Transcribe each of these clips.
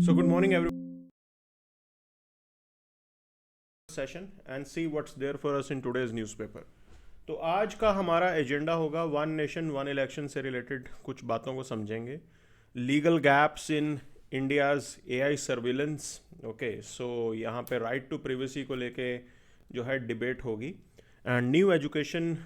So good morning everyone session and see what's there for us in today's newspaper. तो आज का हमारा agenda होगा वन नेशन वन इलेक्शन से related कुछ बातों को समझेंगे. Legal gaps in India's AI surveillance. Okay, so यहाँ पे राइट टू प्रिवेसी को लेके जो है डिबेट होगी. And new education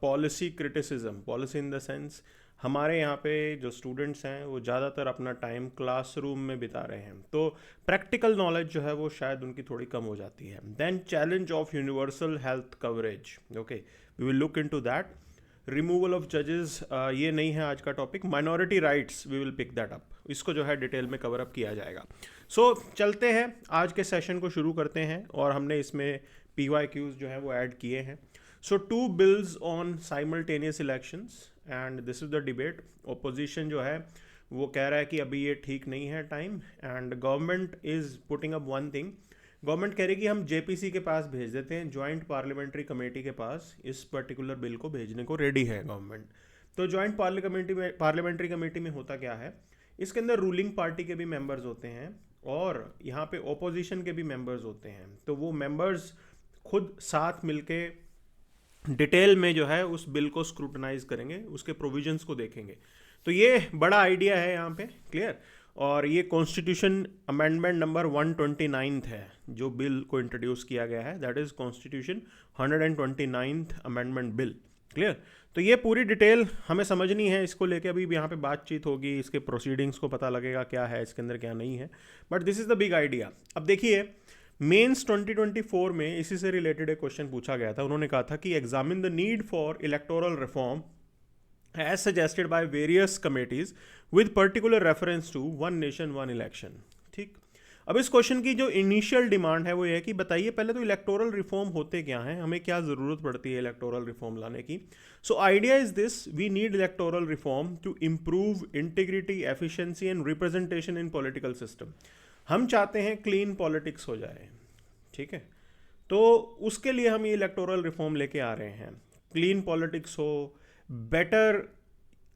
policy criticism. Policy in the sense हमारे यहाँ पे जो स्टूडेंट्स हैं वो ज़्यादातर अपना टाइम क्लासरूम में बिता रहे हैं, तो प्रैक्टिकल नॉलेज जो है वो शायद उनकी थोड़ी कम हो जाती है. Then challenge of universal health coverage. Okay, we will look into that. Removal of जजेस, ये नहीं है आज का topic. Minority rights, we will pick that up. इसको जो है डिटेल में कवर अप किया जाएगा. सो चलते हैं, आज के सेशन को शुरू करते हैं. और हमने इसमें PYQs जो है वो ऐड किए हैं. सो 2 bills on simultaneous elections and this is the debate. Opposition जो है वो कह रहा है कि अभी ये ठीक नहीं है time, and government is putting up one thing. Government कह रही है कि हम JPC के पास भेज देते हैं, जॉइंट पार्लियामेंट्री कमेटी के पास इस पर्टिकुलर बिल को भेजने को रेडी है गवर्नमेंट. तो जॉइंट पार्लियामेंट्री कमेटी में होता क्या है, इसके अंदर रूलिंग पार्टी के भी मेंबर्स होते हैं और यहाँ पे ओपोजिशन के भी मेंबर्स होते हैं. तो वो मेंबर्स खुद साथ मिलके डिटेल में जो है उस बिल को स्क्रूटनाइज करेंगे, उसके प्रोविजंस को देखेंगे. तो ये बड़ा आइडिया है यहाँ पे, क्लियर. और ये कॉन्स्टिट्यूशन अमेंडमेंट नंबर 129 है जो बिल को इंट्रोड्यूस किया गया है. That is constitution 129th amendment bill, clear. तो ये पूरी डिटेल हमें समझनी है, इसको लेके अभी यहाँ पे बातचीत होगी, इसके प्रोसीडिंग्स को पता लगेगा क्या है इसके अंदर क्या नहीं है. But this is the big idea. अब देखिए, मेंस 2024 में इसी से रिलेटेड एक क्वेश्चन पूछा गया था. उन्होंने कहा था कि examine the need for electoral reform as suggested by various committees with particular reference to one nation one election. ठीक. अब इस क्वेश्चन की जो इनिशियल डिमांड है वो ये है कि बताइए पहले तो इलेक्टोरल रिफॉर्म होते क्या हैं, हमें क्या ज़रूरत पड़ती है इलेक्टोरल रिफॉर्म लाने की. So idea is this: we need electoral reform to improve integrity, efficiency and representation in political system. हम चाहते हैं क्लीन पॉलिटिक्स हो जाए, ठीक है. तो उसके लिए हम ये इलेक्टोरल रिफॉर्म लेके आ रहे हैं. क्लीन पॉलिटिक्स हो, बेटर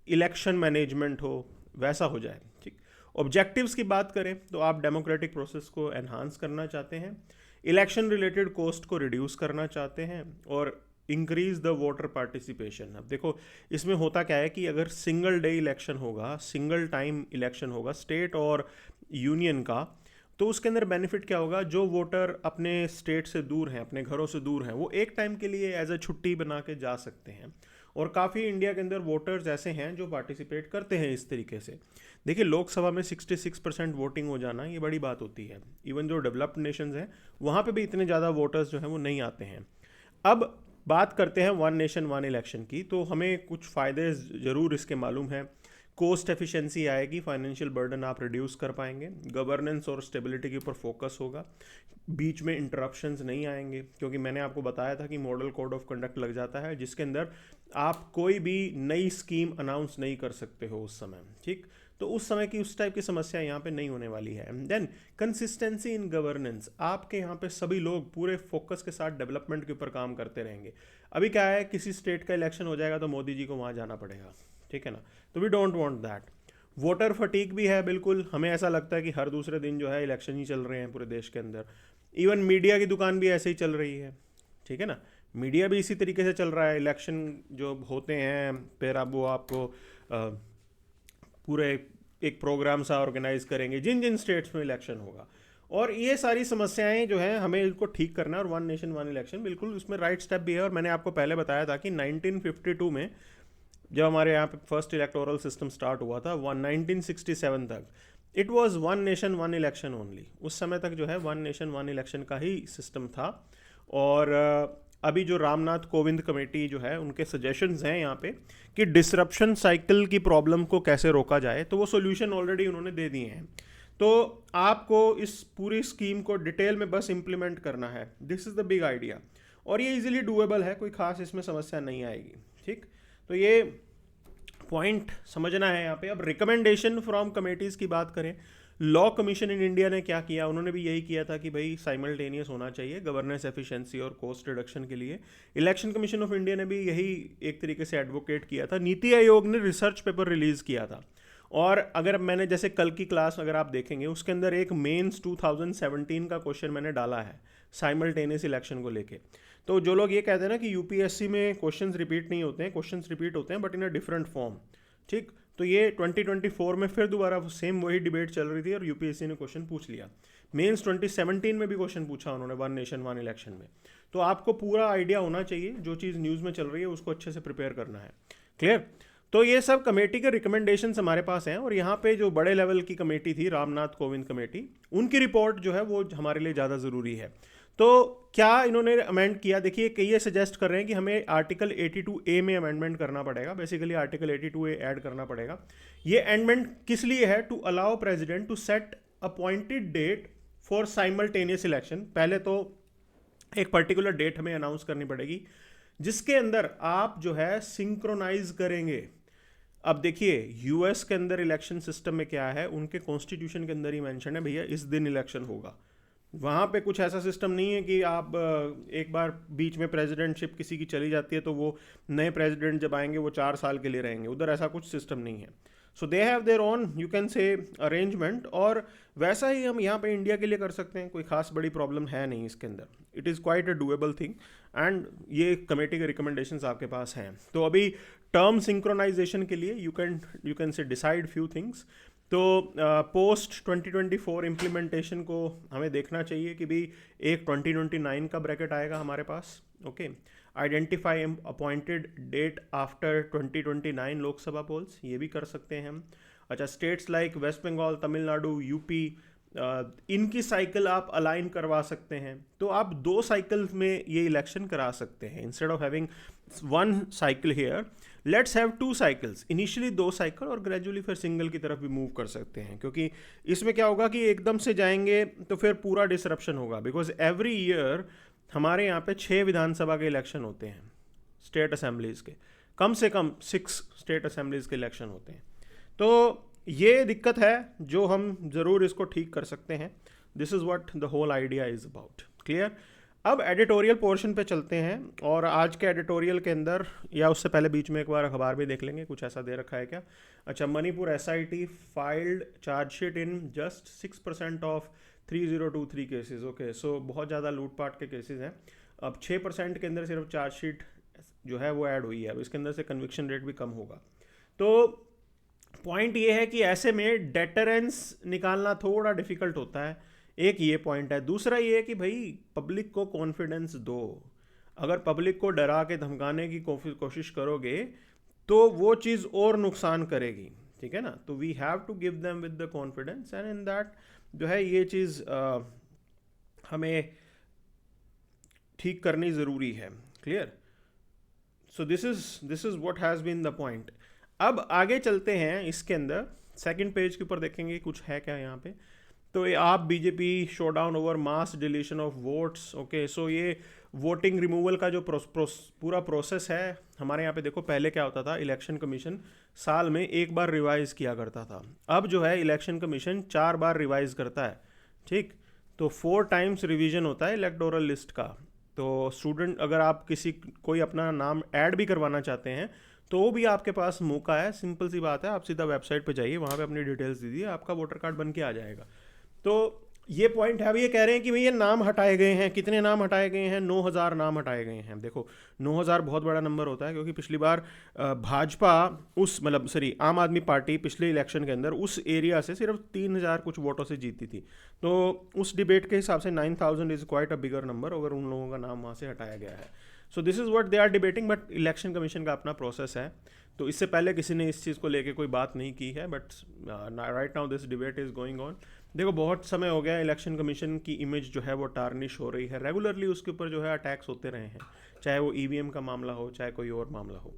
इलेक्शन मैनेजमेंट हो, वैसा हो जाए, ठीक. ऑब्जेक्टिव्स की बात करें तो आप डेमोक्रेटिक प्रोसेस को एनहांस करना चाहते हैं, इलेक्शन रिलेटेड कॉस्ट को रिड्यूस करना चाहते हैं और इंक्रीज द वोटर पार्टिसिपेशन. अब देखो इसमें होता क्या है कि अगर सिंगल डे इलेक्शन होगा, सिंगल टाइम इलेक्शन होगा स्टेट और यूनियन का, तो उसके अंदर बेनिफिट क्या होगा, जो वोटर अपने स्टेट से दूर हैं, अपने घरों से दूर हैं, वो एक टाइम के लिए एज अ छुट्टी बना के जा सकते हैं. और काफ़ी इंडिया के अंदर वोटर्स ऐसे हैं जो पार्टिसिपेट करते हैं इस तरीके से. देखिए लोकसभा में 66% वोटिंग हो जाना ये बड़ी बात होती है. इवन जो डेवलप्ड नेशंस हैं वहाँ पे भी इतने ज़्यादा वोटर्स जो हैं वो नहीं आते हैं. अब बात करते हैं वन नेशन वन इलेक्शन की, तो हमें कुछ फ़ायदे ज़रूर इसके मालूम हैं. कोस्ट एफिशिएंसी आएगी, फाइनेंशियल बर्डन आप रिड्यूस कर पाएंगे, गवर्नेंस और स्टेबिलिटी के ऊपर फोकस होगा, बीच में इंटरप्शंस नहीं आएंगे, क्योंकि मैंने आपको बताया था कि मॉडल कोड ऑफ कंडक्ट लग जाता है जिसके अंदर आप कोई भी नई स्कीम अनाउंस नहीं कर सकते हो उस समय, ठीक. तो उस समय की उस टाइप की समस्या यहाँ पे नहीं होने वाली है. देन कंसिस्टेंसी इन गवर्नेंस, आपके यहाँ पे सभी लोग पूरे फोकस के साथ डेवलपमेंट के ऊपर काम करते रहेंगे. अभी क्या है, किसी स्टेट का इलेक्शन हो जाएगा तो मोदी जी को वहाँ जाना पड़ेगा, ठीक है ना. तो we don't want that. Voter fatigue भी है बिल्कुल, हमें ऐसा लगता है कि हर दूसरे दिन जो है इलेक्शन ही चल रहे हैं पूरे देश के अंदर. इवन मीडिया की दुकान भी ऐसे ही चल रही है, ठीक है ना. मीडिया भी इसी तरीके से चल रहा है. इलेक्शन जो होते हैं फिर अब वो आपको पूरे एक प्रोग्राम सा ऑर्गेनाइज करेंगे जिन जिन स्टेट्स में इलेक्शन होगा. और ये सारी समस्याएं जो हैं हमें इनको ठीक करना है. और वन नेशन वन इलेक्शन बिल्कुल उसमें राइट स्टेप भी है. और मैंने आपको पहले बताया था कि 1952 में जब हमारे यहाँ पे फर्स्ट इलेक्टोरल सिस्टम स्टार्ट हुआ था 1967 तक, it was one nation one election only. उस समय तक जो है वन नेशन वन इलेक्शन का ही सिस्टम था. और अभी जो रामनाथ कोविंद कमेटी जो है उनके सजेशंस हैं यहाँ पे कि डिसरप्शन साइकिल की प्रॉब्लम को कैसे रोका जाए, तो वो सोल्यूशन ऑलरेडी उन्होंने दे दिए हैं. तो आपको इस पूरी स्कीम को डिटेल में बस इम्प्लीमेंट करना है. This is the big idea. और ये इजीली डूएबल है, कोई खास इसमें समस्या नहीं आएगी, ठीक. तो ये पॉइंट समझना है यहाँ पे. अब रिकमेंडेशन फ्रॉम कमेटीज़ की बात करें, लॉ कमीशन इन इंडिया ने क्या किया, उन्होंने भी यही किया था कि भाई साइमल्टेनियस होना चाहिए गवर्नेंस एफिशिएंसी और कॉस्ट रिडक्शन के लिए. इलेक्शन कमीशन ऑफ इंडिया ने भी यही एक तरीके से एडवोकेट किया था. नीति आयोग ने रिसर्च पेपर रिलीज़ किया था और अगर मैंने जैसे कल की क्लास अगर आप देखेंगे उसके अंदर एक मेंस 2017 का क्वेश्चन मैंने डाला है साइमल्टेनियस इलेक्शन को लेके। तो जो लोग ये कहते हैं ना कि यूपीएससी में क्वेश्चंस रिपीट नहीं होते हैं, क्वेश्चंस रिपीट होते हैं but in a different form, ठीक। तो ये 2024 में फिर दोबारा सेम वही डिबेट चल रही थी और यूपीएससी ने क्वेश्चन पूछ लिया। मेंस 2017 में भी क्वेश्चन पूछा उन्होंने वन नेशन वन इलेक्शन में। तो आपको पूरा आइडिया होना चाहिए, जो चीज़ न्यूज़ में चल रही है उसको अच्छे से प्रिपेयर करना है। क्लियर? तो ये सब कमेटी के रिकमेंडेशंस हमारे पास हैं और यहाँ पे जो बड़े लेवल की कमेटी थी रामनाथ कोविंद कमेटी, उनकी रिपोर्ट जो है वो हमारे लिए ज़्यादा ज़रूरी है। तो क्या इन्होंने अमेंड किया, देखिए कई ये सजेस्ट कर रहे हैं कि हमें आर्टिकल 82A में अमेंडमेंट करना पड़ेगा, बेसिकली आर्टिकल 82A ऐड करना पड़ेगा। ये अमेंडमेंट किस लिए है? To allow president to set appointed date for simultaneous election. पहले तो एक पर्टिकुलर डेट हमें अनाउंस करनी पड़ेगी जिसके अंदर आप जो है सिंक्रोनाइज करेंगे। अब देखिए यूएस के अंदर इलेक्शन सिस्टम में क्या है, उनके कॉन्स्टिट्यूशन के अंदर ही मेंशन है भैया इस दिन इलेक्शन होगा। वहाँ पे कुछ ऐसा सिस्टम नहीं है कि आप एक बार बीच में प्रेसिडेंटशिप किसी की चली जाती है तो वो नए प्रेसिडेंट जब आएंगे वो 4 साल के लिए रहेंगे, उधर ऐसा कुछ सिस्टम नहीं है। So they have their own you can say arrangement, और वैसा ही हम यहाँ पे इंडिया के लिए कर सकते हैं, कोई खास बड़ी प्रॉब्लम है नहीं इसके अंदर। It is quite a doable thing and ये कमेटी के रिकमेंडेशंस आपके पास हैं। तो अभी टर्म सिंक्रोनाइजेशन के लिए यू कैन से डिसाइड फ्यू थिंग्स। तो पोस्ट 2024 इम्प्लीमेंटेशन को हमें देखना चाहिए कि भी एक 2029 का ब्रैकेट आएगा हमारे पास। Okay, identify appointed date after 2029 Lok Sabha polls, ये भी कर सकते हैं हम। अच्छा, states like West Bengal, Tamil Nadu, UP, इनकी साइकिल आप अलाइन करवा सकते हैं। तो आप 2 साइकिल्स में ये इलेक्शन करा सकते हैं। Instead of having 1 cycle here, let's have 2 cycles. Initially 2 cycle और ग्रेजुअली फिर सिंगल की तरफ भी मूव कर सकते हैं, क्योंकि इसमें क्या होगा कि एकदम से जाएंगे तो फिर पूरा डिसरप्शन होगा। बिकॉज एवरी ईयर हमारे यहाँ पे 6 विधानसभा के इलेक्शन होते हैं, स्टेट असेंबलीज़ के, कम से कम 6 स्टेट असेंबलीज़ के इलेक्शन होते हैं। तो ये दिक्कत है जो हम ज़रूर इसको ठीक कर सकते हैं। This is what the whole idea is about. Clear? अब एडिटोरियल पोर्शन पे चलते हैं, और आज के एडिटोरियल के अंदर, या उससे पहले बीच में एक बार अखबार भी देख लेंगे कुछ ऐसा दे रखा है क्या। अच्छा, Manipur SIT filed chargesheet in just 6% of 3023 cases. Okay, so बहुत ज़्यादा लूटपाट के केसेस हैं। अब 6% के अंदर सिर्फ चार्जशीट जो है वो ऐड हुई है, अब इसके अंदर से कन्विक्शन रेट भी कम होगा। तो पॉइंट ये है कि ऐसे में डेटरेंस निकालना थोड़ा डिफिकल्ट होता है, एक ये पॉइंट है। दूसरा ये है कि भाई पब्लिक को कॉन्फिडेंस दो। अगर पब्लिक को डरा के धमकाने की कोशिश करोगे तो वो चीज़ और नुकसान करेगी, ठीक है ना। तो we have to give them with the confidence, and in that जो है ये चीज़ हमें ठीक करनी ज़रूरी है। Clear? So this is what has been the point. अब आगे चलते हैं, इसके अंदर सेकंड पेज के ऊपर देखेंगे कुछ है क्या यहाँ पे। तो ये आप BJP showdown over mass deletion of votes. Okay, so ये वोटिंग रिमूवल का जो पूरा प्रोसेस है हमारे यहाँ पे, देखो पहले क्या होता था, इलेक्शन कमीशन साल में 1 बार रिवाइज किया करता था। अब जो है इलेक्शन कमीशन 4 बार रिवाइज करता है, ठीक। तो 4 टाइम्स रिवीजन होता है इलेक्टोरल लिस्ट का। तो स्टूडेंट, अगर आप कोई अपना नाम ऐड भी करवाना चाहते हैं तो वो भी आपके पास मौका है। सिंपल सी बात है, आप सीधा वेबसाइट पे जाइए, वहाँ पे अपनी डिटेल्स दीजिए, आपका वोटर कार्ड बन के आ जाएगा। तो ये पॉइंट है। अब ये कह रहे हैं कि भाई ये नाम हटाए गए हैं, कितने नाम हटाए गए हैं? 9000 नाम हटाए गए हैं। देखो 9000 बहुत बड़ा नंबर होता है, क्योंकि पिछली बार भाजपा आम आदमी पार्टी पिछले इलेक्शन के अंदर उस एरिया से सिर्फ 3000 कुछ वोटों से जीती थी। तो उस डिबेट के हिसाब से 9000 is quite a bigger number, अगर उन लोगों का नाम वहाँ से हटाया गया है। So this is what they are debating, but election commission का अपना प्रोसेस है। तो इससे पहले किसी ने इस चीज़ को लेके कोई बात नहीं की है, but right now this debate is going on. देखो बहुत समय हो गया, इलेक्शन कमीशन की इमेज जो है वो टार्निश हो रही है, रेगुलरली उसके ऊपर जो है अटैक्स होते रहे हैं, चाहे वो ईवीएम का मामला हो, चाहे कोई और मामला हो।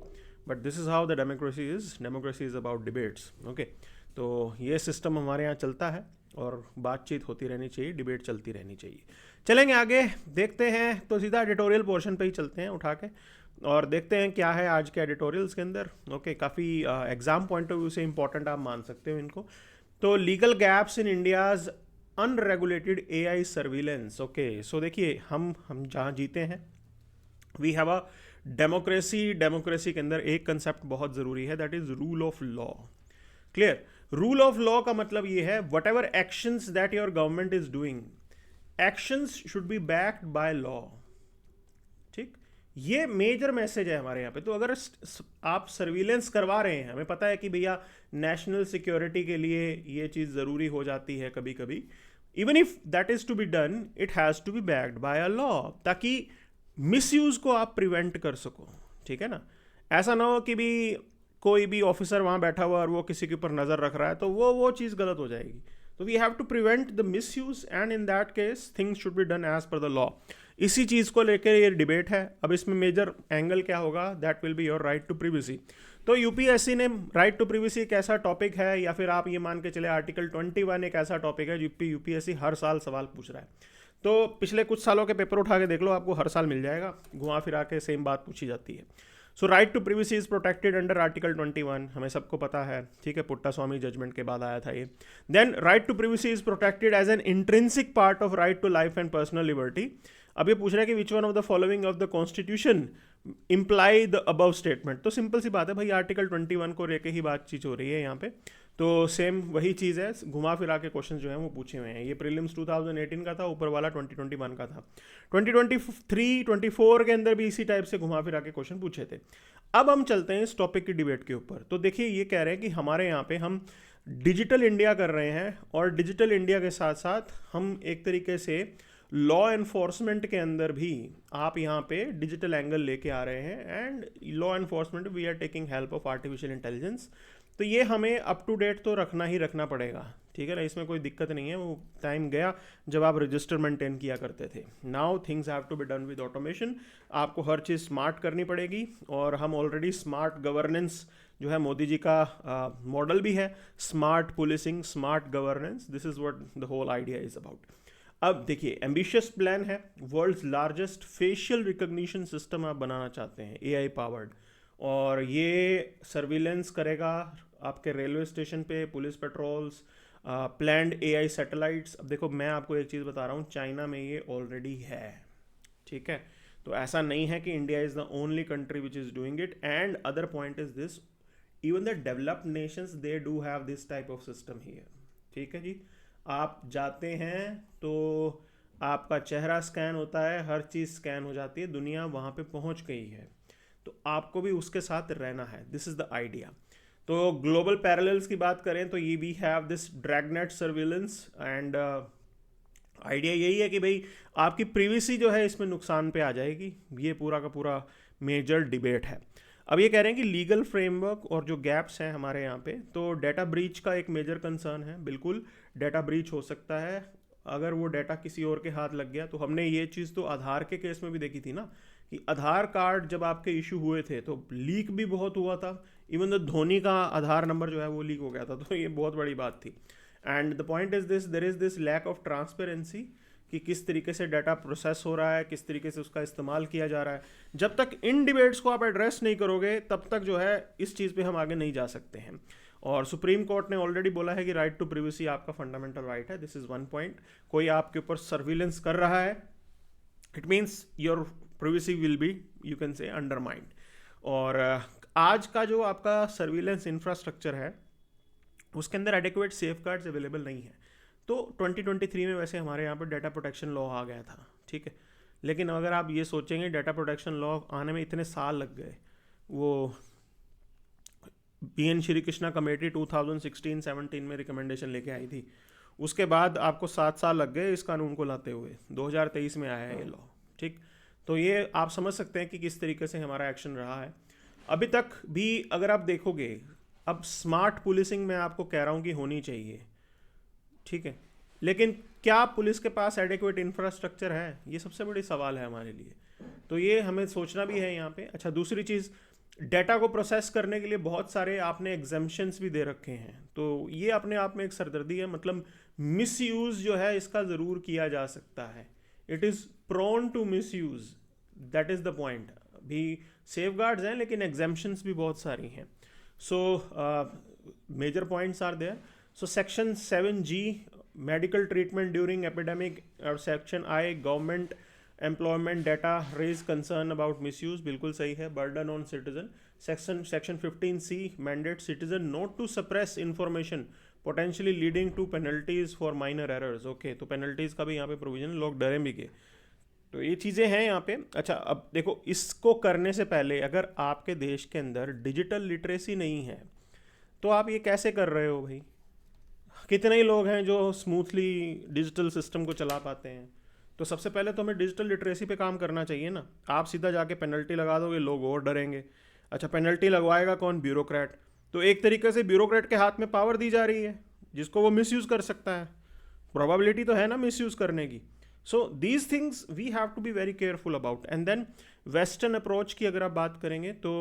But this is how the democracy is about debates. Okay, तो ये सिस्टम हमारे यहाँ चलता है और बातचीत होती रहनी चाहिए, डिबेट चलती रहनी चाहिए। चलेंगे आगे, देखते हैं। तो सीधा एडिटोरियल पोर्शन पे ही चलते हैं उठा के, और देखते हैं क्या है आज के एडिटोरियल्स के अंदर। ओके, काफ़ी एग्जाम पॉइंट ऑफ व्यू से इंपॉर्टेंट आप मान सकते हो इनको। तो legal gaps in India's unregulated AI surveillance. Okay, so देखिए हम जहाँ जीते हैं, वी हैव अ डेमोक्रेसी के अंदर एक कंसेप्ट बहुत ज़रूरी है, that is rule of law. Clear? Rule of law का मतलब ये है what ever actions that your government is doing, actions should be backed by law. ठीक, ये मेजर मैसेज है हमारे यहाँ पे। तो अगर आप सर्विलेंस करवा रहे हैं, हमें पता है कि भैया नेशनल सिक्योरिटी के लिए ये चीज़ ज़रूरी हो जाती है कभी कभी, even if that is to be done it has to be backed by a law, ताकि मिसयूज़ को आप प्रिवेंट कर सको। ठीक है ना, ऐसा ना हो कि भी कोई भी ऑफिसर वहाँ बैठा हुआ और वो किसी के ऊपर नज़र रख रहा है तो वो चीज़ गलत हो जाएगी। तो we have to prevent the misuse and in that case things should be done as per the law. इसी चीज़ को लेकर ये डिबेट है। अब इसमें मेजर एंगल क्या होगा, that will be your right to privacy. तो यूपीएससी ने राइट टू प्रिवेसी एक ऐसा टॉपिक है, या फिर आप ये मान के चले आर्टिकल 21 एक ऐसा टॉपिक है यूपीएससी हर साल सवाल पूछ रहा है। तो पिछले कुछ सालों के पेपर उठा के देख लो, आपको हर साल मिल जाएगा, घुमा फिरा के सेम बात पूछी जाती है। So right to privacy is protected under article 21, हमें सबको पता है। ठीक है, पुट्टा स्वामी जजमेंट के बाद आया था ये। Then right to privacy is protected as an intrinsic part of right to life and personal liberty. अब ये पूछ रहा है कि which one of the following of the constitution imply the above statement. तो सिंपल सी बात है भाई, आर्टिकल 21 को लेके ही बातचीत हो रही है यहाँ पे। तो सेम वही चीज़ है, घुमा फिरा के क्वेश्चन जो है वो पूछे हुए हैं। ये प्रीलिम्स 2018 का था, ऊपर वाला 2021 का था। 2023 24 के अंदर भी इसी टाइप से घुमा फिरा के क्वेश्चन पूछे थे। अब हम चलते हैं इस टॉपिक की डिबेट के ऊपर। तो देखिए, ये कह रहे हैं कि हमारे यहाँ पे हम डिजिटल इंडिया कर रहे हैं, और डिजिटल इंडिया के साथ साथ हम एक तरीके से लॉ एनफोर्समेंट के अंदर भी आप यहाँ पे डिजिटल एंगल लेके आ रहे हैं। And law enforcement we are taking help of artificial intelligence. तो ये हमें अप टू डेट तो रखना ही रखना पड़ेगा। ठीक है ना, इसमें कोई दिक्कत नहीं है। वो टाइम गया जब आप रजिस्टर मेंटेन किया करते थे। Now things have to be done with automation. आपको हर चीज़ स्मार्ट करनी पड़ेगी, और हम ऑलरेडी स्मार्ट गवर्नेंस जो है मोदी जी का मॉडल भी है, smart policing, smart governance. This is what the whole idea is about. अब देखिए, एम्बिशियस प्लान है, world's largest facial recognition system आप बनाना चाहते हैं, एआई पावर्ड, और ये सर्विलेंस करेगा आपके रेलवे स्टेशन पे, police patrols, planned AI satellites. अब देखो, मैं आपको एक चीज़ बता रहा हूँ, चाइना में ये ऑलरेडी है। ठीक है, तो ऐसा नहीं है कि India is the only country which is doing it. And other point is this, even the developed Nations they do have this type of system here. ठीक है जी, आप जाते हैं तो आपका चेहरा स्कैन होता है, हर चीज़ स्कैन हो जाती है, दुनिया वहाँ पे पहुँच गई है, तो आपको भी उसके साथ रहना है। This is the idea. तो ग्लोबल पैरेलल्स की बात करें तो ये we have this dragnet surveillance, and idea यही है कि भाई आपकी प्रिवेसी जो है इसमें नुकसान पे आ जाएगी। ये पूरा का पूरा मेजर डिबेट है। अब ये कह रहे हैं कि लीगल फ्रेमवर्क और जो गैप्स हैं हमारे यहाँ पे, तो डेटा ब्रीच का एक मेजर कंसर्न है। बिल्कुल डेटा ब्रीच हो सकता है अगर वो डेटा किसी और के हाथ लग गया। तो हमने ये चीज़ तो आधार के केस में भी देखी थी ना, कि आधार कार्ड जब आपके इशू हुए थे तो लीक भी बहुत हुआ था। इवन द धोनी का आधार नंबर जो है वो लीक हो गया था, तो ये बहुत बड़ी बात थी। And the point is this, there is this lack of transparency, कि किस तरीके से डाटा प्रोसेस हो रहा है, किस तरीके से उसका इस्तेमाल किया जा रहा है। जब तक इन डिबेट्स को आप एड्रेस नहीं करोगे तब तक जो है इस चीज़ पे हम आगे नहीं जा सकते हैं। और सुप्रीम कोर्ट ने ऑलरेडी बोला है कि राइट टू प्रिवेसी आपका फंडामेंटल राइट है। This is one point. कोई आपके ऊपर सर्विलेंस कर रहा है, it means your privacy will be, you can से, अंडरमाइंड। और आज का जो आपका सर्विलेंस इंफ्रास्ट्रक्चर है उसके अंदर एडिक्वेट सेफगार्ड्स अवेलेबल नहीं है। तो 2023 में वैसे हमारे यहाँ पर डाटा प्रोटेक्शन लॉ आ गया था। ठीक है, लेकिन अगर आप ये सोचेंगे डाटा प्रोटेक्शन लॉ आने में इतने साल लग गए, वो BN श्री कृष्णा कमेटी 2016-17 में रिकमेंडेशन लेके आई थी, उसके बाद आपको 7 साल लग गए इस कानून को लाते हुए। 2023 में आया है ये लॉ। ठीक, तो ये आप समझ सकते हैं कि किस तरीके से हमारा एक्शन रहा है अभी तक भी। अगर आप देखोगे, अब स्मार्ट पुलिसिंग मैं आपको कह रहा हूँ कि होनी चाहिए, ठीक है, लेकिन क्या पुलिस के पास एडिक्वेट इंफ्रास्ट्रक्चर है, ये सबसे बड़ी सवाल है हमारे लिए। तो ये हमें सोचना भी है यहाँ पे। अच्छा, दूसरी चीज़, डेटा को प्रोसेस करने के लिए बहुत सारे आपने एग्जेम्पशंस भी दे रखे हैं, तो ये अपने आप में एक सरदर्दी है। मतलब मिस यूज़ जो है इसका ज़रूर किया जा सकता है, it is prone to misuse, that is the point. भी सेफगार्ड्स हैं लेकिन एग्जेम्पशंस भी बहुत सारी हैं। So major points are there. So section 7G medical treatment during epidemic, और section I government employment data raise concern about misuse, बिल्कुल सही है, burden on citizen. Section 15C mandate citizen not to suppress information potentially leading to penalties for minor errors. Okay, तो penalties का भी यहाँ पे provision, लोग डरे भी के। तो ये चीज़ें हैं यहाँ पे। अच्छा, अब देखो, इसको करने से पहले अगर आपके देश के अंदर डिजिटल लिटरेसी नहीं है तो आप ये कैसे कर रहे हो भाई? कितने ही लोग हैं जो स्मूथली डिजिटल सिस्टम को चला पाते हैं? तो सबसे पहले तो हमें डिजिटल लिटरेसी पे काम करना चाहिए ना। आप सीधा जाके पेनल्टी लगा दोगे, लोग और डरेंगे। अच्छा, पेनल्टी लगवाएगा कौन? ब्यूरोक्रेट। तो एक तरीके से ब्यूरोक्रेट के हाथ में पावर दी जा रही है जिसको वो मिसयूज़ कर सकता है। प्रोबेबिलिटी तो है ना मिसयूज़ करने की। So these things we have to be very careful about. And then western approach की अगर आप बात करेंगे तो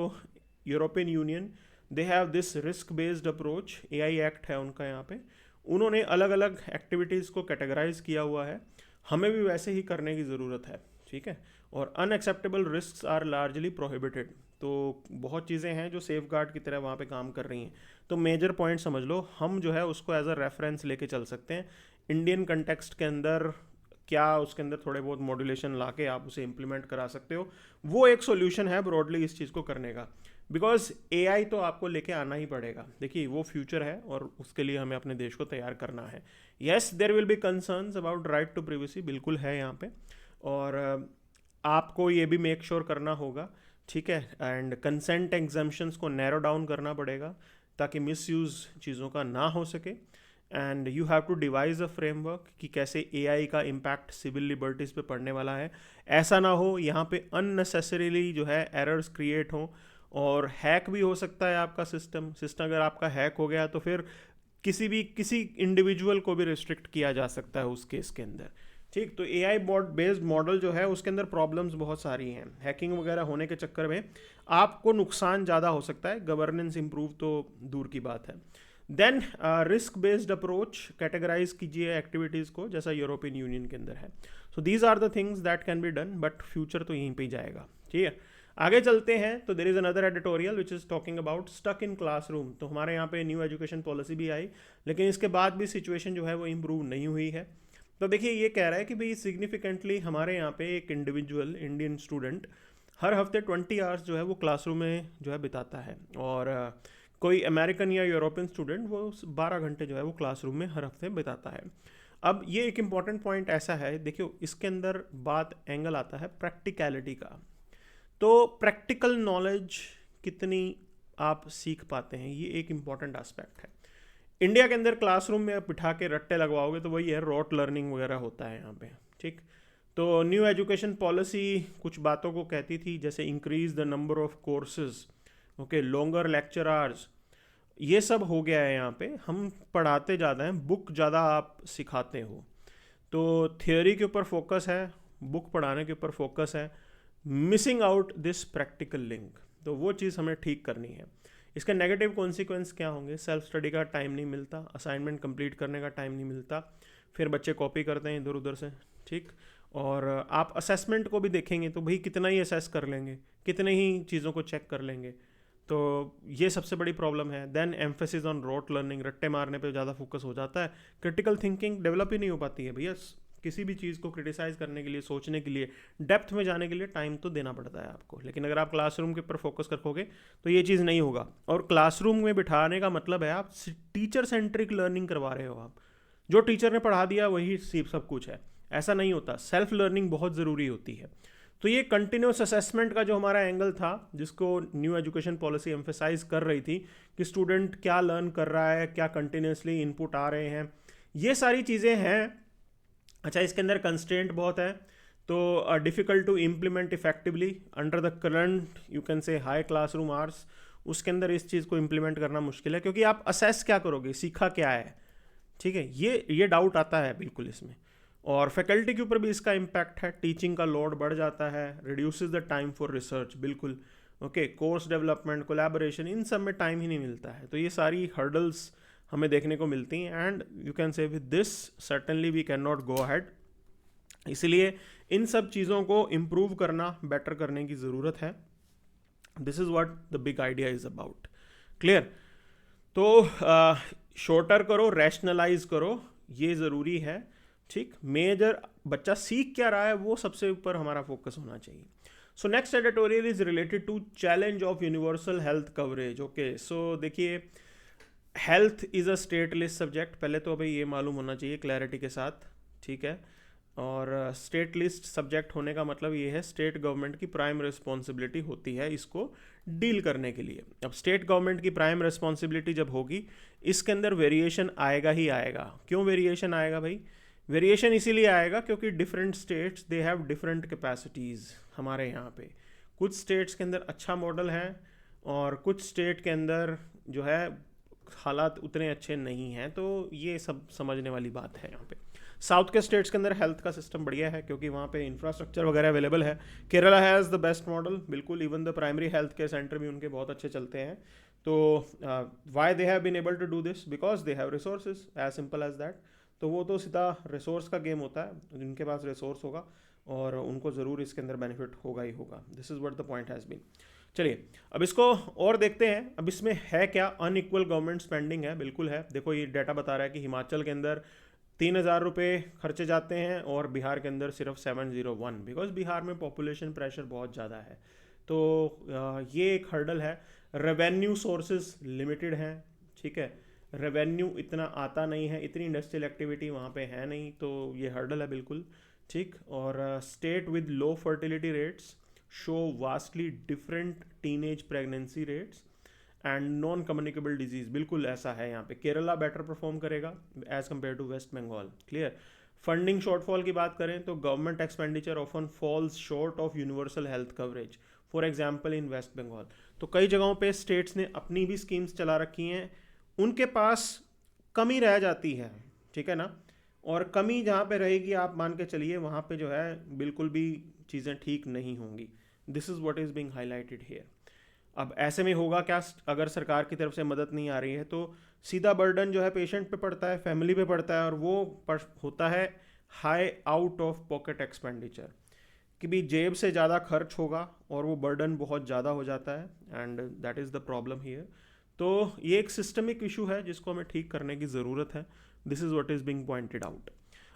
European Union, they have this risk based approach, AI act है उनका यहाँ पे। उन्होंने अलग अलग एक्टिविटीज़ को कैटेगराइज किया हुआ है, हमें भी वैसे ही करने की ज़रूरत है, ठीक है। और unacceptable risk are largely prohibited. तो बहुत चीज़ें हैं जो सेफ गार्ड की तरह वहाँ पे काम कर रही हैं। तो मेजर पॉइंट समझ लो, हम जो है उसको एज अ रेफरेंस लेके चल सकते हैं। इंडियन कंटेक्स्ट के अंदर क्या उसके अंदर थोड़े बहुत मॉड्यूलेशन ला के आप उसे इम्प्लीमेंट करा सकते हो, वो एक सोल्यूशन है ब्रॉडली इस चीज़ को करने का। बिकॉज AI तो आपको लेके आना ही पड़ेगा। देखिए, वो फ्यूचर है और उसके लिए हमें अपने देश को तैयार करना है। Yes, there will be concerns about right to privacy, बिल्कुल है यहाँ पे। और आपको ये भी मेक श्योर करना होगा, ठीक है, एंड कंसेंट एग्जम्पशंस को नैरो डाउन करना पड़ेगा ताकि मिसयूज़ चीज़ों का ना हो सके। And you have to devise a framework कि कैसे AI का इम्पैक्ट सिविल लिबर्टीज़ पे पड़ने वाला है। ऐसा ना हो यहाँ पे अननेसेसरीली जो है एरर्स क्रिएट हों, और हैक भी हो सकता है आपका सिस्टम अगर आपका हैक हो गया तो फिर किसी इंडिविजुअल को भी रिस्ट्रिक्ट किया जा सकता है उस केस के अंदर, ठीक। तो AI बेस्ड मॉडल जो है उसके अंदर प्रॉब्लम्स बहुत सारी हैं। हैकिंग वगैरह होने के चक्कर में आपको नुकसान ज़्यादा हो सकता है, गवर्नेंस इंप्रूव तो दूर की बात है। Then risk based approach categorize कीजिए एक्टिविटीज़ को, जैसा यूरोपियन यूनियन के अंदर है। So these are the things that can be done, but future तो यहीं पे ही जाएगा, ठीक है। आगे चलते हैं तो there is another editorial which is talking about stuck in classroom. तो हमारे यहाँ पे न्यू एजुकेशन पॉलिसी भी आई, लेकिन इसके बाद भी सिचुएशन जो है वो इम्प्रूव नहीं हुई है। तो देखिए, ये कह रहा है कि भाई सिग्निफिकेंटली हमारे यहाँ पे एक इंडिविजुअल इंडियन स्टूडेंट हर हफ्ते 20 आवर्स जो है वो क्लासरूम में जो है बिताता है, और कोई अमेरिकन या यूरोपियन स्टूडेंट वो 12 घंटे जो है वो क्लासरूम में हर हफ्ते बिताता है। अब ये एक इम्पॉर्टेंट पॉइंट ऐसा है, देखियो इसके अंदर बात एंगल आता है प्रैक्टिकलिटी का। तो प्रैक्टिकल नॉलेज कितनी आप सीख पाते हैं, ये एक इम्पॉर्टेंट एस्पेक्ट है। इंडिया के अंदर क्लासरूम में आप बिठा के रट्टे लगवाओगे तो वही है, रॉट लर्निंग वगैरह होता है यहाँ पे, ठीक। तो न्यू एजुकेशन पॉलिसी कुछ बातों को कहती थी, जैसे increase the number of courses, okay, longer lecture hours, ये सब हो गया है। यहाँ पे हम पढ़ाते ज़्यादा हैं, बुक ज़्यादा आप सिखाते हो। तो थियोरी के ऊपर फोकस है, बुक पढ़ाने के ऊपर फोकस है, missing out this practical link. तो वो चीज़ हमें ठीक करनी है। इसके नेगेटिव कॉन्सिक्वेंस क्या होंगे? सेल्फ स्टडी का टाइम नहीं मिलता, असाइनमेंट कंप्लीट करने का टाइम नहीं मिलता, फिर बच्चे कॉपी करते हैं इधर उधर से, ठीक। और आप असेसमेंट को भी देखेंगे तो भाई कितना ही असेस कर लेंगे, कितने ही चीज़ों को चेक कर लेंगे, तो ये सबसे बड़ी प्रॉब्लम है। Then emphasis on rote learning, रट्टे मारने पे ज़्यादा फोकस हो जाता है, क्रिटिकल थिंकिंग डेवलप ही नहीं हो पाती है भैया। किसी भी चीज़ को क्रिटिसाइज़ करने के लिए, सोचने के लिए, डेप्थ में जाने के लिए टाइम तो देना पड़ता है आपको। लेकिन अगर आप क्लासरूम के ऊपर फोकस रखोगे तो ये चीज़ नहीं होगा। और क्लासरूम में बिठाने का मतलब है आप टीचर सेंट्रिक लर्निंग करवा रहे हो। आप जो टीचर ने पढ़ा दिया वही सब कुछ है, ऐसा नहीं होता। सेल्फ लर्निंग बहुत ज़रूरी होती है। तो ये कंटिन्यूस असेसमेंट का जो हमारा एंगल था, जिसको न्यू एजुकेशन पॉलिसी एम्फेसाइज कर रही थी कि स्टूडेंट क्या लर्न कर रहा है, क्या कंटिन्यूसली इनपुट आ रहे हैं, ये सारी चीज़ें हैं। अच्छा, इसके अंदर कंस्ट्रेंट बहुत है, तो difficult to implement effectively under the current you can say high classroom hours. उसके अंदर इस चीज़ को इम्प्लीमेंट करना मुश्किल है, क्योंकि आप असेस क्या करोगे, सीखा क्या है, ठीक है। ये डाउट आता है बिल्कुल इसमें। और फैकल्टी के ऊपर भी इसका इम्पैक्ट है, टीचिंग का लोड बढ़ जाता है, reduces the time for research, बिल्कुल, ओके। कोर्स डेवलपमेंट, कोलैबोरेशन, इन सब में टाइम ही नहीं मिलता है। तो ये सारी हर्डल्स हमें देखने को मिलती हैं, and you can say with this certainly we can not go ahead. इसलिए इन सब चीज़ों को इम्प्रूव करना, बेटर करने की ज़रूरत है। This is what the big idea is about. Clear? तो शॉर्टर करो, रैशनलाइज करो, ये ज़रूरी है, ठीक। मेजर बच्चा सीख क्या रहा है वो सबसे ऊपर हमारा फोकस होना चाहिए। So next editorial is related to challenge of universal health coverage. Okay, so देखिए, health is a state list subject, पहले तो अभी ये मालूम होना चाहिए क्लैरिटी के साथ, ठीक है। और स्टेट लिस्ट सब्जेक्ट होने का मतलब ये है स्टेट गवर्नमेंट की प्राइम रिस्पॉन्सिबिलिटी होती है इसको डील करने के लिए। अब स्टेट गवर्नमेंट की प्राइम रिस्पॉन्सिबिलिटी जब होगी, इसके अंदर वेरिएशन आएगा ही आएगा। क्यों वेरिएशन आएगा भाई? वेरिएशन इसीलिए आएगा क्योंकि different states they have different capacities. हमारे यहाँ पे कुछ स्टेट्स के अंदर अच्छा मॉडल है और कुछ स्टेट के अंदर जो है हालात उतने अच्छे नहीं हैं, तो ये सब समझने वाली बात है यहाँ पे। साउथ के स्टेट्स के अंदर हेल्थ का सिस्टम बढ़िया है क्योंकि वहाँ पे इंफ्रास्ट्रक्चर वगैरह अवेलेबल है। Kerala has the best model, बिल्कुल, even the primary health care centre भी उनके बहुत अच्छे चलते हैं। तो why they have been able to do this? Because they have resources, as simple as that. तो वो तो सीधा रिसोर्स का गेम होता है, जिनके पास रिसोर्स होगा और उनको ज़रूर इसके अंदर बेनिफिट होगा ही होगा। This is what the point has been. चलिए अब इसको और देखते हैं। अब इसमें है क्या? अनइक्वल गवर्नमेंट स्पेंडिंग है, बिल्कुल है। देखो ये डाटा बता रहा है कि हिमाचल के अंदर 3,000 रुपये खर्चे जाते हैं और बिहार के अंदर सिर्फ 701, बिकॉज बिहार में पॉपुलेशन प्रेशर बहुत ज़्यादा है। तो ये एक हर्डल है। रेवेन्यू सोर्सेज लिमिटेड हैं, ठीक है, रेवेन्यू इतना आता नहीं है, इतनी इंडस्ट्रियल एक्टिविटी वहाँ पे है नहीं, तो ये हर्डल है बिल्कुल, ठीक। और state with low fertility rates show vastly different teenage pregnancy rates and non communicable disease, बिल्कुल ऐसा है यहाँ पे। केरला बेटर परफॉर्म करेगा as compare to West Bengal, clear. Funding shortfall की बात करें तो government expenditure often falls short of universal health coverage, for example in West Bengal. तो कई जगहों पे स्टेट्स ने अपनी भी स्कीम्स चला रखी हैं, उनके पास कमी रह जाती है, ठीक है ना। और कमी जहाँ पे रहेगी आप मान के चलिए वहाँ पे जो है बिल्कुल भी चीज़ें ठीक नहीं होंगी। This is what is being highlighted here. अब ऐसे में होगा क्या? अगर सरकार की तरफ से मदद नहीं आ रही है तो सीधा बर्डन जो है पेशेंट पे पड़ता है, फैमिली पे पड़ता है, और वो होता है high out of pocket expenditure, कि भी जेब से ज़्यादा खर्च होगा और वो बर्डन बहुत ज़्यादा हो जाता है, and that is the problem here. तो ये एक सिस्टमिक इशू है जिसको हमें ठीक करने की ज़रूरत है। This is what is being pointed out.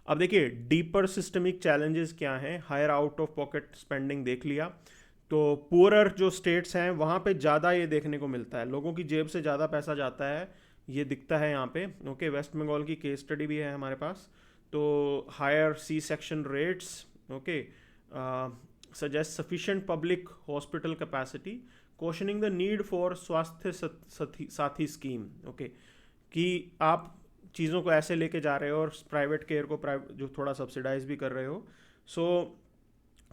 अब देखिए डीपर सिस्टमिक चैलेंजेस क्या हैं। Higher out of pocket spending देख लिया, तो पुअरर जो स्टेट्स हैं वहाँ पे ज़्यादा ये देखने को मिलता है, लोगों की जेब से ज़्यादा पैसा जाता है, ये दिखता है यहाँ पे। ओके, वेस्ट बंगाल की केस स्टडी भी है हमारे पास। तो higher C section rates, okay, suggest sufficient public hospital capacity, questioning the need for Swasthya Sathi scheme. Okay, कि आप चीज़ों को ऐसे लेके जा रहे हो और प्राइवेट केयर को जो थोड़ा सब्सिडाइज भी कर रहे हो। सो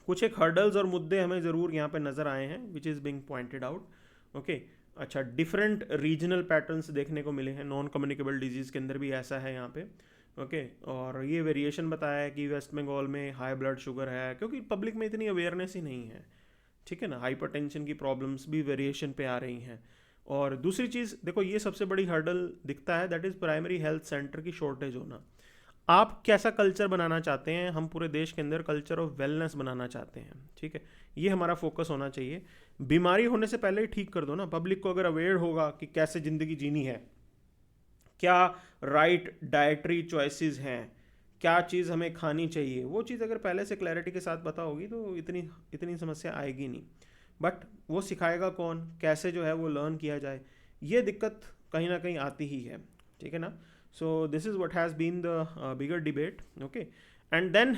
कुछ एक हर्डल्स और मुद्दे हमें ज़रूर यहाँ पे नज़र आए हैं which is being pointed out. Okay, अच्छा, डिफरेंट रीजनल पैटर्न्स देखने को मिले हैं। नॉन कम्युनिकेबल डिजीज़ के अंदर भी ऐसा है यहाँ पे। ओके, और ये वेरिएशन बताया है कि वेस्ट बंगाल में हाई ब्लड शुगर है क्योंकि पब्लिक में इतनी अवेयरनेस ही नहीं है, ठीक है ना। हाइपरटेंशन की प्रॉब्लम्स भी वेरिएशन पे आ रही हैं। और दूसरी चीज़ देखो, ये सबसे बड़ी हर्डल दिखता है, that is primary health centre की शॉर्टेज होना। आप कैसा कल्चर बनाना चाहते हैं? हम पूरे देश के अंदर कल्चर ऑफ वेलनेस बनाना चाहते हैं, ठीक है। ये हमारा फोकस होना चाहिए। बीमारी होने से पहले ही ठीक कर दो ना। पब्लिक को अगर अवेयर होगा कि कैसे ज़िंदगी जीनी है, क्या राइट डाइटरी चॉइसेस हैं, क्या चीज़ हमें खानी चाहिए, वो चीज़ अगर पहले से क्लैरिटी के साथ पता होगी तो इतनी इतनी समस्या आएगी नहीं। बट वो सिखाएगा कौन, कैसे जो है वो लर्न किया जाए, ये दिक्कत कहीं ना कहीं आती ही है, ठीक है ना। So this is what has been the bigger debate. Okay, and then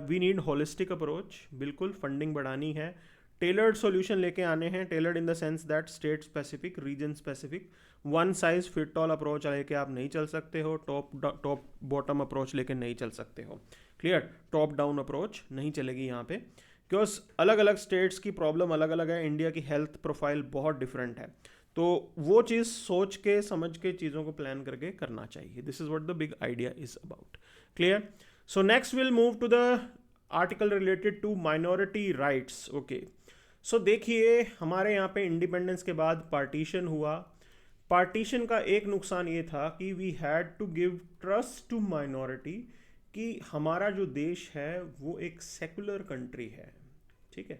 we need holistic approach, बिल्कुल फंडिंग बढ़ानी है, टेलर्ड सॉल्यूशन लेके आने हैं। Tailored in the sense that state specific, region specific. One size fit all approach लेके आप नहीं चल सकते हो, टॉप बॉटम अप्रोच लेके नहीं चल सकते हो, क्लियर। टॉप डाउन अप्रोच नहीं चलेगी यहाँ पे, क्योंकि अलग अलग स्टेट्स की प्रॉब्लम अलग अलग है, इंडिया की हेल्थ प्रोफाइल बहुत डिफरेंट है। तो वो चीज़ सोच के समझ के चीज़ों को प्लान करके करना चाहिए। This is what the big idea is about, clear. So next will move to the article related to minority rights. Okay, so देखिए हमारे यहाँ पे इंडिपेंडेंस के बाद पार्टीशन हुआ। पार्टीशन का एक नुकसान ये था कि we had to give trust to minority, कि हमारा जो देश है वो एक सेकुलर कंट्री है, ठीक है।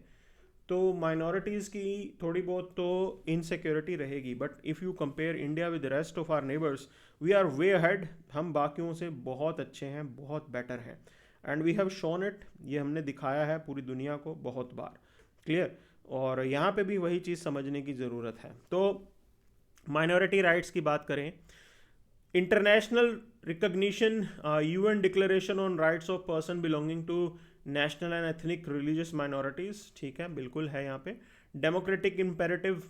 तो माइनॉरिटीज़ की थोड़ी बहुत तो इनसिक्योरिटी रहेगी, but if you compare India with rest of our neighbours, we are way ahead. हम बाकियों से बहुत अच्छे हैं, बहुत बेटर हैं, and we have shown it. ये हमने दिखाया है पूरी दुनिया को बहुत बार, क्लियर। और यहाँ पे भी वही चीज़ समझने की ज़रूरत है। तो माइनॉरिटी राइट्स की बात करें, international recognition, UN declaration on rights of person belonging to national and ethnic religious minorities, ठीक है, बिल्कुल है यहाँ पे। डेमोक्रेटिक इम्पेरेटिव,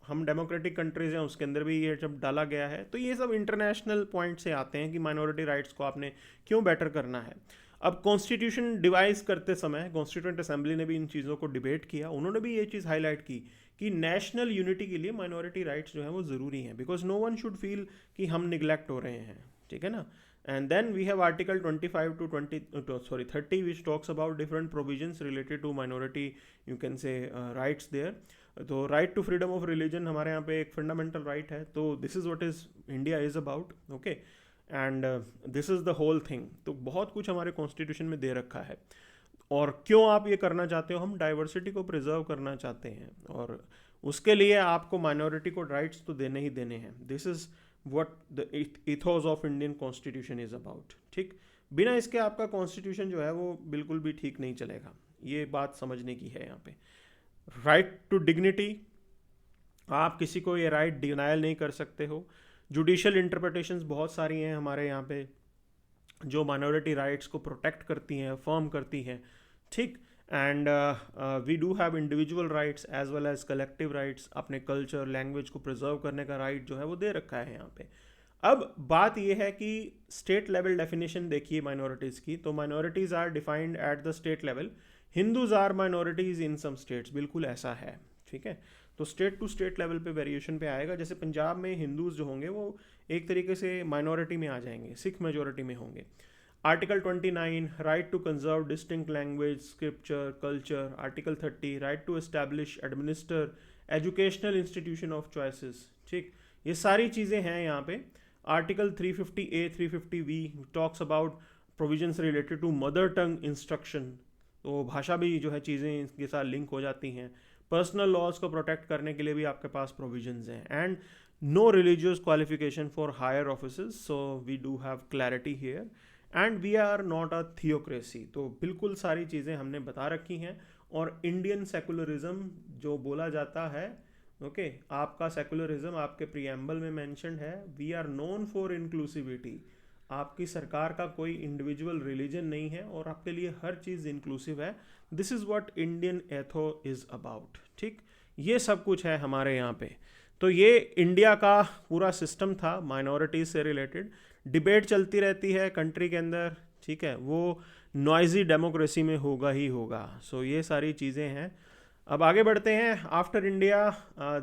हम डेमोक्रेटिक कंट्रीज हैं उसके अंदर भी ये जब डाला गया है, तो ये सब इंटरनेशनल पॉइंट से आते हैं कि माइनॉरिटी राइट्स को आपने क्यों बेटर करना है। अब कॉन्स्टिट्यूशन डिवाइस करते समय कॉन्स्टिट्यूएंट असेंबली ने भी इन चीज़ों को डिबेट किया, उन्होंने भी ये चीज़ हाईलाइट की कि नेशनल यूनिटी के लिए माइनॉरिटी राइट्स जो है वो ज़रूरी हैं, because no one should feel कि हम निगलेक्ट हो रहे हैं, ठीक है ना। And then we have article 25 to 30 which talks about different provisions related to minority, you can say rights there. तो right to freedom of religion हमारे यहाँ पे एक फंडामेंटल राइट है, तो this is what is India is about, okay, and this is the whole thing. तो बहुत कुछ हमारे कॉन्स्टिट्यूशन में दे रखा है। और क्यों आप ये करना चाहते हो, हम डाइवर्सिटी को प्रिजर्व करना चाहते हैं, और उसके लिए आपको माइनॉरिटी को राइट्स तो देने ही देने हैं। This is what the ethos of Indian constitution is about, ठीक। बिना इसके आपका कॉन्स्टिट्यूशन जो है वो बिल्कुल भी ठीक नहीं चलेगा, ये बात समझने की है यहाँ पे। राइट टू डिग्निटी, आप किसी को ये राइट डिनायल नहीं कर सकते हो। जुडिशियल इंटरप्रिटेशंस बहुत सारी हैं हमारे यहाँ पे जो माइनॉरिटी राइट्स को प्रोटेक्ट करती हैं, फर्म करती हैं, ठीक। And we do have individual rights as well as collective rights, अपने कल्चर लैंग्वेज को प्रिजर्व करने का राइट जो है वो दे रखा है यहाँ पे। अब बात यह है कि स्टेट लेवल डेफिनेशन देखिए माइनॉरिटीज़ की, तो minorities are defined at the state level, Hindus are minorities in some states, बिल्कुल ऐसा है, ठीक है। तो स्टेट टू स्टेट लेवल पे वेरिएशन पे आएगा। जैसे पंजाब में हिंदूज जो होंगे वो एक तरीके से माइनॉरिटी में आ जाएंगे, सिख मेजोरिटी में होंगे। Article 29 right to conserve distinct language scripture culture. Article 30 right to establish administer educational institution of choices, ठीक। ये सारी चीज़ें हैं यहाँ पे। Article 350A 350V talks about provisions related to mother tongue instruction, तो भाषा भी जो है चीज़ें इसके साथ लिंक हो जाती हैं। पर्सनल लॉज को प्रोटेक्ट करने के लिए भी आपके पास प्रोविजंस हैं। And no religious qualification for higher officers, so we do have clarity here. And we are not a theocracy, तो बिल्कुल सारी चीज़ें हमने बता रखी हैं। और इंडियन सेकुलरिज्म जो बोला जाता है, ओके, आपका सेकुलरिज्म आपके प्रीएम्बल में मेंशन्ड है। We are known for inclusivity, आपकी सरकार का कोई इंडिविजुअल रिलीजन नहीं है और आपके लिए हर चीज़ इंक्लूसिव है। This is what Indian ethos is about, ठीक। ये सब कुछ है हमारे यहाँ पे। तो ये इंडिया का पूरा सिस्टम था माइनॉरिटीज़ से रिलेटेड। डिबेट चलती रहती है कंट्री के अंदर, ठीक है, वो नॉइजी डेमोक्रेसी में होगा ही होगा। सो ये सारी चीज़ें हैं। अब आगे बढ़ते हैं। After India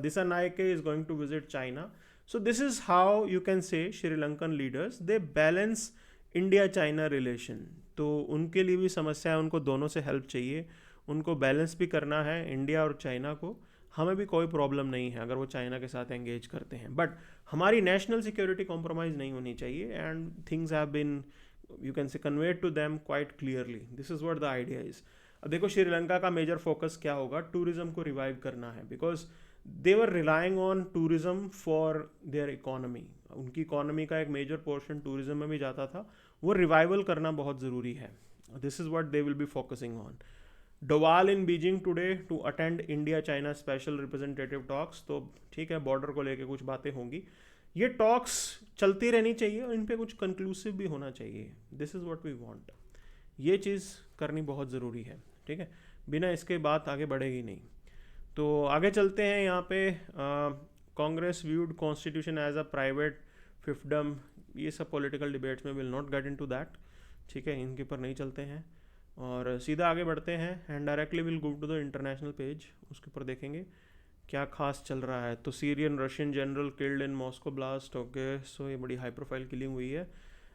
Dissanayake is going to visit China. So this is how you can say Sri Lankan leaders they balance India-China relation। तो उनके लिए भी समस्या है, उनको दोनों से हेल्प चाहिए, उनको बैलेंस भी करना है इंडिया और चाइना को। हमें भी कोई प्रॉब्लम नहीं है अगर वो चाइना के साथ एंगेज करते हैं, बट हमारी नेशनल सिक्योरिटी कॉम्प्रोमाइज़ नहीं होनी चाहिए। And things have been you can say conveyed to them quite clearly. This is what the idea is. अब देखो श्रीलंका का मेजर फोकस क्या होगा, टूरिज्म को रिवाइव करना है, because they were relying on tourism for their economy. उनकी economy का एक मेजर पोर्शन टूरिज्म में भी जाता था, वो रिवाइवल करना बहुत ज़रूरी है। This is what they will be focusing on. Doval in Beijing today to attend India China special representative talks. तो ठीक है, बॉर्डर को लेके कुछ बातें होंगी। ये टॉक्स चलती रहनी चाहिए और इन पे कुछ कंक्लूसिव भी होना चाहिए। This is what we want. ये चीज़ करनी बहुत ज़रूरी है, ठीक है, बिना इसके बात आगे बढ़ेगी नहीं। तो आगे चलते हैं। यहाँ पे Congress viewed constitution as a private fiefdom. ये सब पॉलिटिकल डिबेट्स में will not get into that, ठीक है, इनके ऊपर नहीं चलते हैं और सीधा आगे बढ़ते हैं। And directly will go to the international page, उसके ऊपर देखेंगे क्या खास चल रहा है। तो Syrian Russian general killed in Moscow blast, okay, so ये बड़ी हाई प्रोफाइल किलिंग हुई है।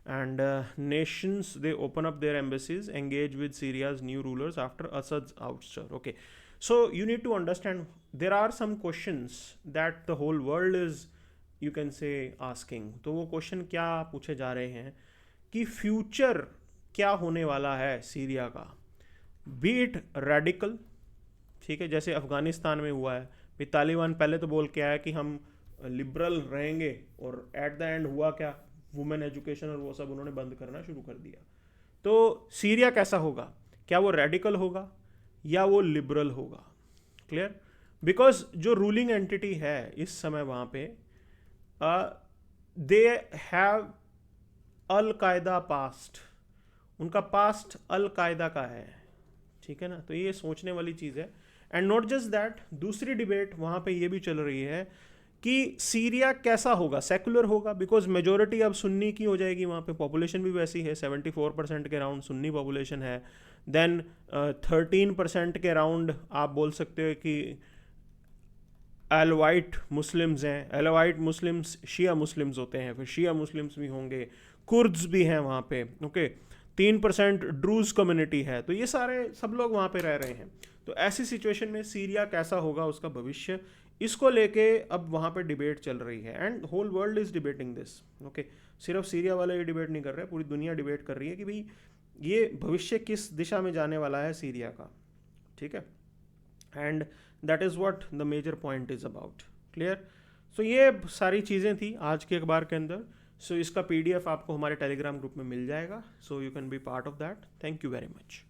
And nations they open up their embassies engage with Syria's new rulers after असद's ouster, okay. So you need to understand there are some questions that the whole world is you can say asking। तो वो question क्या पूछे जा रहे हैं कि future क्या होने वाला है सीरिया का, बी इट रेडिकल, ठीक है, जैसे अफगानिस्तान में हुआ है। फिर तालिबान पहले तो बोल के आया कि हम लिबरल रहेंगे और एट द एंड हुआ क्या, वुमेन एजुकेशन और वो सब उन्होंने बंद करना शुरू कर दिया। तो सीरिया कैसा होगा, क्या वो रेडिकल होगा या वो लिबरल होगा, क्लियर? बिकॉज जो रूलिंग एंटिटी है इस समय वहाँ पे, दे हैव अल कायदा पास्ट, उनका पास्ट अल कायदा का है, ठीक है ना? तो ये सोचने वाली चीज़ है। एंड नॉट जस्ट दैट, दूसरी डिबेट वहाँ पे ये भी चल रही है कि सीरिया कैसा होगा, सेकुलर होगा, बिकॉज मेजोरिटी अब सुन्नी की हो जाएगी वहाँ पे, पॉपुलेशन भी वैसी है, 74% के अराउंड सुन्नी पॉपुलेशन है। देन 13% के अराउंड आप बोल सकते हो कि एलवाइट मुस्लिम्स हैं। एलवाइट मुस्लिम्स शिया मुस्लिम्स होते हैं, फिर शिया मुस्लिम्स भी होंगे, कुर्द्स भी हैं वहाँ पे, ओके। 3% ड्रूज कम्युनिटी है, तो ये सारे सब लोग वहाँ पे रह रहे हैं। तो ऐसी सिचुएशन में सीरिया कैसा होगा, उसका भविष्य, इसको लेके अब वहाँ पे डिबेट चल रही है। And whole world is debating this, okay. सिर्फ सीरिया वाले ये डिबेट नहीं कर रहे, पूरी दुनिया डिबेट कर रही है कि भाई ये भविष्य किस दिशा में जाने वाला है सीरिया का, ठीक है। And that is what the major point is about, clear? So ये सारी चीज़ें थी आज के अखबार के अंदर। सो इसका PDF आपको हमारे टेलीग्राम ग्रुप में मिल जाएगा, so you can be part of that. Thank you very much.